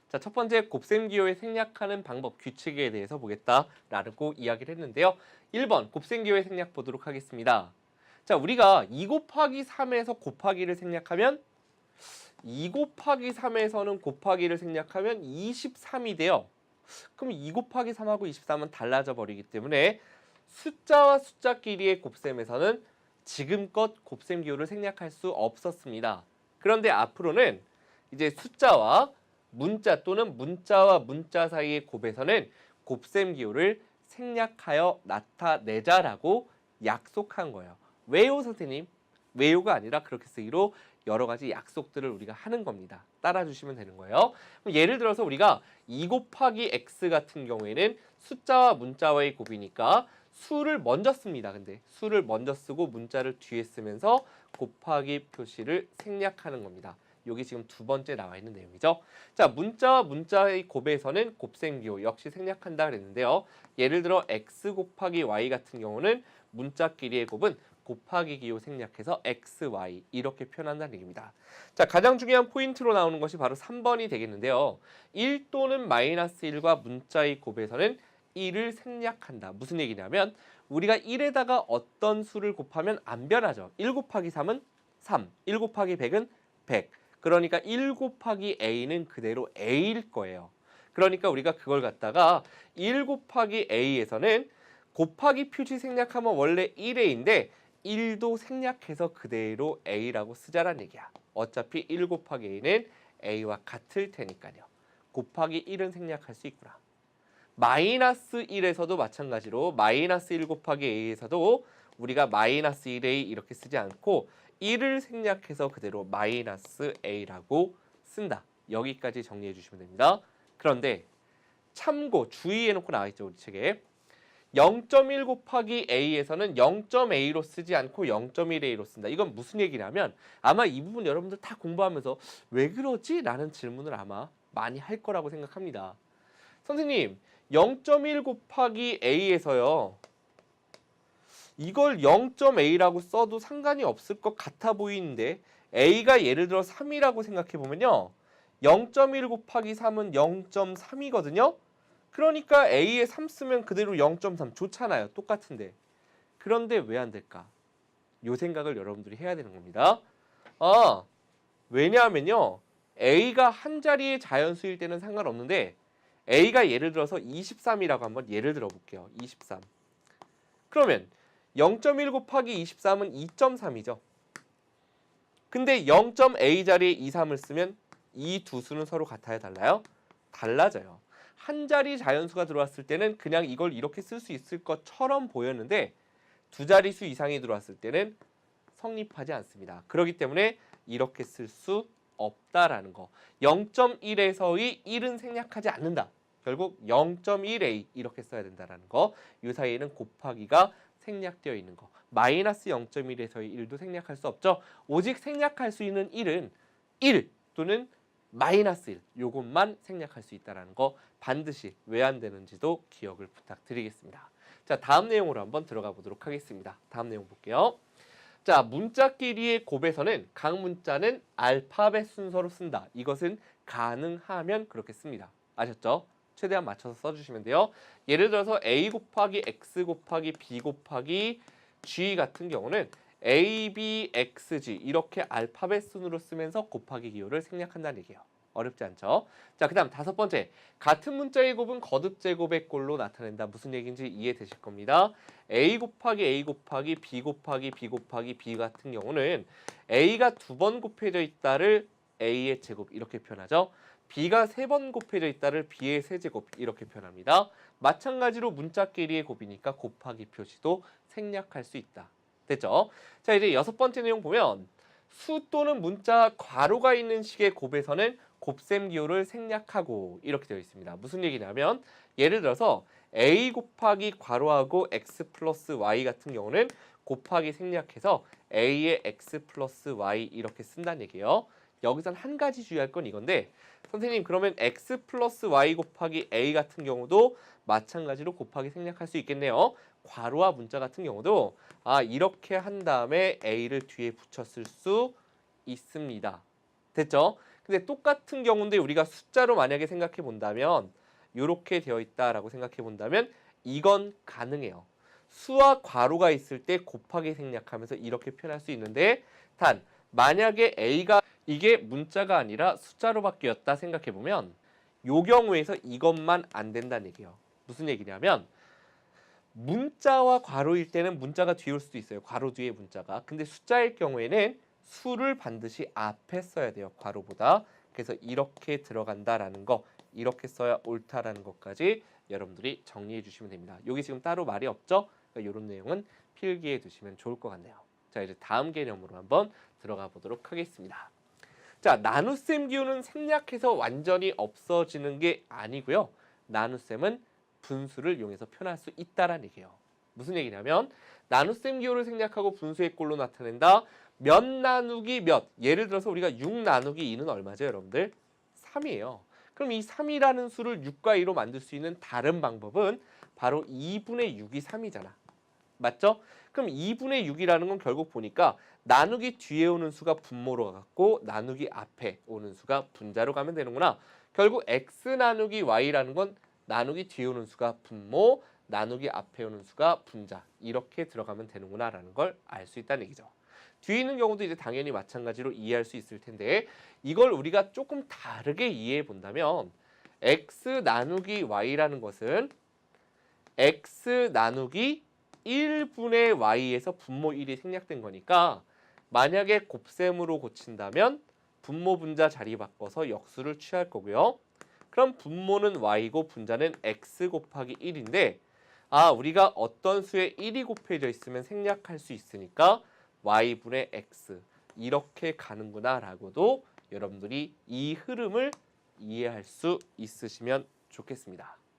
자, 첫 번째 곱셈기호에 생략하는 방법 규칙에 대해서 보겠다라고 이야기를 했는데요. 1번 곱셈기호의 생략 보도록 하겠습니다. 자, 우리가 2 곱하기 3에서 곱하기를 생략하면 2 곱하기 3에서는 곱하기를 생략하면 23이 돼요. 그럼 2 곱하기 3하고 23은 달라져 버리기 때문에 숫자와 숫자끼리의 곱셈에서는 지금껏 곱셈 기호를 생략할 수 없었습니다. 그런데 앞으로는 이제 숫자와 문자 또는 문자와 문자 사이의 곱에서는 곱셈 기호를 생략하여 나타내자라고 약속한 거예요. 왜요, 선생님? 왜요가 아니라 그렇게 쓰기로 여러 가지 약속들을 우리가 하는 겁니다. 따라주시면 되는 거예요. 예를 들어서 우리가 2 곱하기 x 같은 경우에는 숫자와 문자와의 곱이니까 수를 먼저 씁니다. 근데 수를 먼저 쓰고 문자를 뒤에 쓰면서 곱하기 표시를 생략하는 겁니다. 여기 지금 두 번째 나와 있는 내용이죠. 자, 문자와 문자의 곱에서는 곱셈기호 역시 생략한다 그랬는데요. 예를 들어 x 곱하기 y 같은 경우는 문자끼리의 곱은 곱하기 기호 생략해서 xy 이렇게 표현한다는 얘기입니다. 자, 가장 중요한 포인트로 나오는 것이 바로 3번이 되겠는데요. 1 또는 마이너스 1과 문자의 곱에서는 1을 생략한다. 무슨 얘기냐면 우리가 1에다가 어떤 수를 곱하면 안 변하죠. 1 곱하기 3은 3, 1 곱하기 100은 100. 그러니까 1 곱하기 a는 그대로 a일 거예요. 그러니까 우리가 그걸 갖다가 1 곱하기 a에서는 곱하기 표시 생략하면 원래 1a인데 1도 생략해서 그대로 a라고 쓰자란 얘기야. 어차피 1 곱하기 a는 a와 같을 테니까요. 곱하기 1은 생략할 수 있구나. 마이너스 1에서도 마찬가지로 마이너스 1 곱하기 a에서도 우리가 마이너스 1a 이렇게 쓰지 않고 1을 생략해서 그대로 마이너스 a라고 쓴다. 여기까지 정리해 주시면 됩니다. 그런데 참고 주의해놓고 나와있죠. 우리 책에 0.1 곱하기 a에서는 0.a로 쓰지 않고 0.1a로 쓴다. 이건 무슨 얘기냐면 아마 이 부분 여러분들 다 공부하면서 왜 그러지? 라는 질문을 아마 많이 할 거라고 생각합니다. 선생님 0.1 곱하기 a에서요. 이걸 0.a라고 써도 상관이 없을 것 같아 보이는데 a가 예를 들어 3이라고 생각해 보면요. 0.1 곱하기 3은 0.3이거든요. 그러니까 a에 3 쓰면 그대로 0.3 좋잖아요. 똑같은데. 그런데 왜 안 될까? 요 생각을 여러분들이 해야 되는 겁니다. 왜냐하면요. a가 한 자리의 자연수일 때는 상관없는데 a가 예를 들어서 23이라고 한번 예를 들어 볼게요. 23. 그러면 0.1 곱하기 23은 2.3이죠. 근데 0.a 자리에 2, 3을 쓰면 이 두 수는 서로 같아요? 달라요? 달라져요. 한 자리 자연수가 들어왔을 때는 그냥 이걸 이렇게 쓸 수 있을 것처럼 보였는데 두 자릿수 이상이 들어왔을 때는 성립하지 않습니다. 그렇기 때문에 이렇게 쓸 수 없다라는 거. 0.1에서의 1은 생략하지 않는다. 결국 0.1a 이렇게 써야 된다라는 거. 이 사이에는 곱하기가 생략되어 있는 거. 마이너스 0.1에서의 1도 생략할 수 없죠. 오직 생략할 수 있는 1은 1 또는 마이너스 1 요것만 생략할 수 있다는 거 반드시 왜 안 되는지도 기억을 부탁드리겠습니다. 자, 다음 내용으로 한번 들어가 보도록 하겠습니다. 다음 내용 볼게요. 자, 문자끼리의 곱에서는 각 문자는 알파벳 순서로 쓴다. 이것은 가능하면 그렇게 씁니다. 아셨죠? 최대한 맞춰서 써주시면 돼요. 예를 들어서 a 곱하기 x 곱하기 b 곱하기 g 같은 경우는 a, b, x, g 이렇게 알파벳 순으로 쓰면서 곱하기 기호를 생략한다는 얘기예요. 어렵지 않죠? 자, 그 다음 다섯 번째. 같은 문자의 곱은 거듭 제곱의 꼴로 나타낸다. 무슨 얘기인지 이해되실 겁니다. a 곱하기 a 곱하기 b 곱하기 b 곱하기 b 같은 경우는 a가 두 번 곱해져 있다를 a의 제곱 이렇게 표현하죠. b가 세 번 곱해져 있다를 b의 세제곱 이렇게 표현합니다. 마찬가지로 문자끼리의 곱이니까 곱하기 표시도 생략할 수 있다. 됐죠? 자, 이제 여섯 번째 내용 보면 수 또는 문자 괄호가 있는 식의 곱에서는 곱셈 기호를 생략하고 이렇게 되어 있습니다. 무슨 얘기냐면 예를 들어서 a 곱하기 괄호하고 x 플러스 y 같은 경우는 곱하기 생략해서 a의 x 플러스 y 이렇게 쓴다는 얘기예요. 여기선 한 가지 주의할 건 이건데 선생님 그러면 x 플러스 y 곱하기 a 같은 경우도 마찬가지로 곱하기 생략할 수 있겠네요. 괄호와 문자 같은 경우도 이렇게 한 다음에 a를 뒤에 붙였을 수 있습니다. 됐죠? 근데 똑같은 경우인데 우리가 숫자로 만약에 생각해 본다면 이렇게 되어 있다라고 생각해 본다면 이건 가능해요. 수와 괄호가 있을 때 곱하기 생략하면서 이렇게 표현할 수 있는데 단 만약에 A가 이게 문자가 아니라 숫자로 바뀌었다 생각해 보면 요 경우에서 이것만 안 된다는 얘기예요. 무슨 얘기냐면 문자와 괄호일 때는 문자가 뒤에 올 수도 있어요. 괄호 뒤에 문자가. 근데 숫자일 경우에는 수를 반드시 앞에 써야 돼요. 괄호보다. 그래서 이렇게 들어간다라는 거, 이렇게 써야 옳다라는 것까지 여러분들이 정리해 주시면 됩니다. 여기 지금 따로 말이 없죠? 그러니까 이런 내용은 필기해 두시면 좋을 것 같네요. 자, 이제 다음 개념으로 한번 들어가 보도록 하겠습니다. 자, 나눗셈 기호는 생략해서 완전히 없어지는 게 아니고요. 나눗셈은 분수를 이용해서 표현할 수 있다라는 얘기예요. 무슨 얘기냐면 나눗셈 기호를 생략하고 분수의 꼴로 나타낸다. 몇 나누기 몇. 예를 들어서 우리가 6 나누기 2는 얼마죠, 여러분들? 3이에요. 그럼 이 3이라는 수를 6과 2로 만들 수 있는 다른 방법은 바로 2분의 6이 3이잖아. 맞죠? 그럼 2분의 6이라는 건 결국 보니까 나누기 뒤에 오는 수가 분모로 가고 나누기 앞에 오는 수가 분자로 가면 되는구나. 결국 x 나누기 y라는 건 나누기 뒤에 오는 수가 분모, 나누기 앞에 오는 수가 분자. 이렇게 들어가면 되는구나 라는 걸 알 수 있다는 얘기죠. 뒤에 있는 경우도 이제 당연히 마찬가지로 이해할 수 있을 텐데 이걸 우리가 조금 다르게 이해해 본다면 x 나누기 y라는 것은 x 나누기 1분의 y에서 분모 1이 생략된 거니까 만약에 곱셈으로 고친다면 분모 분자 자리 바꿔서 역수를 취할 거고요. 그럼 분모는 y고 분자는 x 곱하기 1인데 우리가 어떤 수에 1이 곱해져 있으면 생략할 수 있으니까 y분의 x 이렇게 가는구나 라고도 여러분들이 이 흐름을 이해할 수 있으시면 좋겠습니다.